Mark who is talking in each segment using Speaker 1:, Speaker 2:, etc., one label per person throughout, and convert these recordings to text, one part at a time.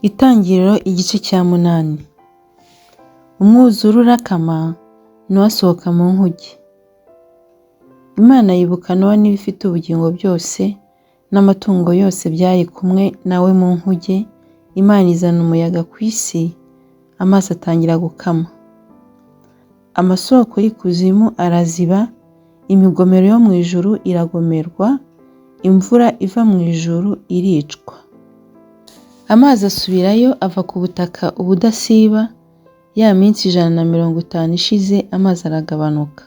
Speaker 1: Itangiriro igice cya 8. Umwuzure urakama, Nowa asohoka mu nkuge. Imana yibuka Nowa n'ibifite ubugingo byose n'amatungo yose byari kumwe nawe mu nkuge. Imana izana umuyaga ku isi, amazi atangira gukama. Amasoko y'ikuzimu araziba, imigomero yo mu ijuru iragomerwa, imvura iva mu ijuru iricwa. Amazi asubirayo ava ku butaka ubudasiba, ya minsi 150 ishize amazi aragabanuka.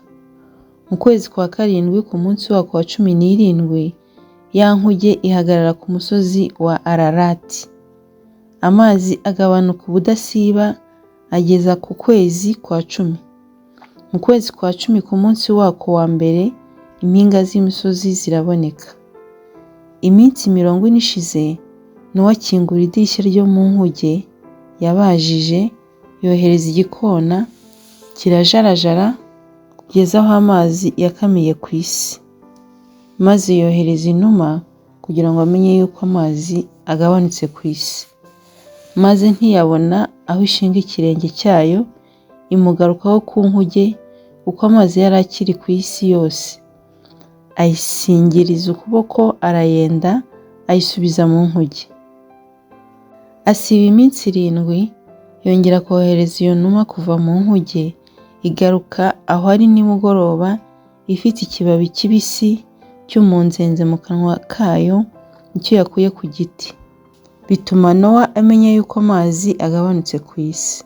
Speaker 1: Mu kwezi kwa karindwi ku munsi wako wa 17, ya nkuge ihagarara ku musozi wa Ararati. Amazi agabanuka ubudasiba ageza ku kwezi kwa 10. Mu kwezi kwa 10 ku munsi wako wa mbere, impinga z'imisozi ziraboneka. Iminsi 40 ishize, Nowa akingura idirishya ryo mu nkuge yabajije, yohereza igikona, kirajarajara kugeza aho amazi yakamiye ku isi. Maze yohereza inuma kugira ngo amenye yuko amazi agabanutse ku isi. Maze ntiyabona aho ishinga ikirenge cyayo, imugarukaho ku nkuge kuko amazi yari akiri ku isi yose. Ayisingiriza ukuboko arayenda, ayisubiza mu nkuge. Asiba iminsi 7, yongera kohereza iyo numa kuva mu nkuge, igaruka aho ari nimugoroba, ifite ikibabi kibisi cy'umunzenze mu kanwa kayo, icyo yakuye ku giti. Bituma Nowa amenya yuko amazi agabanutse ku isi.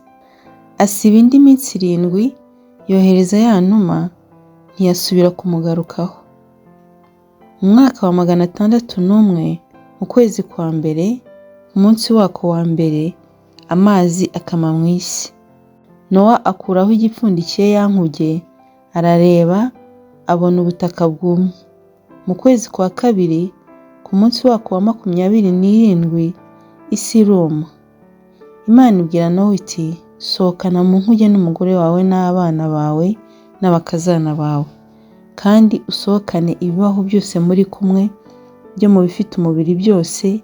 Speaker 1: Asiba indi minsi 7, yohereza ya numa, ntiyasubira kumugarukaho. Mu mwaka wa 601, mu kwezi kwa mbere, umunsi wako wa mbere, amazi akama mu isi. Nowa akuraho igipfundikiye ya nkuge, arareba, abona ubutaka bwumye. Mu kwezi kwa kabiri, ku munsi wako wa 27, isi iruma. Imana ibwira Nowa iti, sohokana mu nkuge n'umugore wawe n'abana bawe n'abakazana bawe, kandi usohokane ibibaho byose muri kumwe byo mu bifite umubiri byose,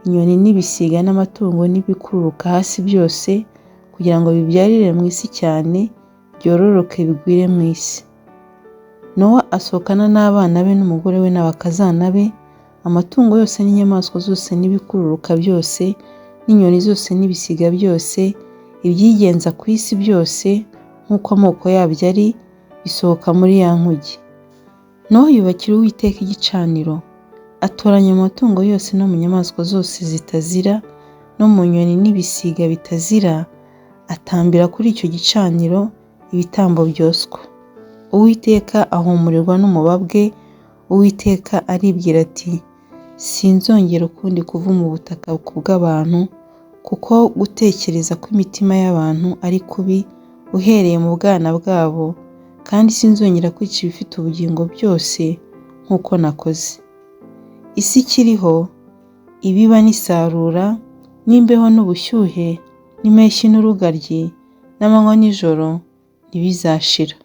Speaker 1: inyoni n'ibisiga n'amatungo n'ibikururuka hasi byose, kugira ngo bibyarire mu isi cyane, byororoke bigwire mu isi. Nowa asohokana n'abana be n'umugore we n'abakazana be, amatungo yose n'inyamaswa zose n'ibikururuka byose, n'inyoni zose n'ibisiga byose, ibyigenza ku isi byose nk'uko amoko yabyo ari, bisohoka muri ya nkuge. Nowa yubakira Uwiteka igicaniro, atoranya amatungo yose no mu nyamaswa zose zitazira no mu nyoni n'ibisiga bitazira, atambira kuri icyo gicaniro ibitambo byoswa. Uwiteka ahumurirwa n'umubabwe. Uwiteka aribwira ati, sinzongera ukundi kuvuma ubutaka bw'abantu, kuko gutekereza kw'imitima y'abantu ari kubi uhereye mu bwana bwabo, kandi sinzongera kwica ibifite ubugingo byose nk'uko nakoze. Isi ikiriho, ibiba n'isarura, n'imbeho n'ubushyuhe, n'impeshyi n'urugaryi, n'amanywa n'ijoro ntibizashira.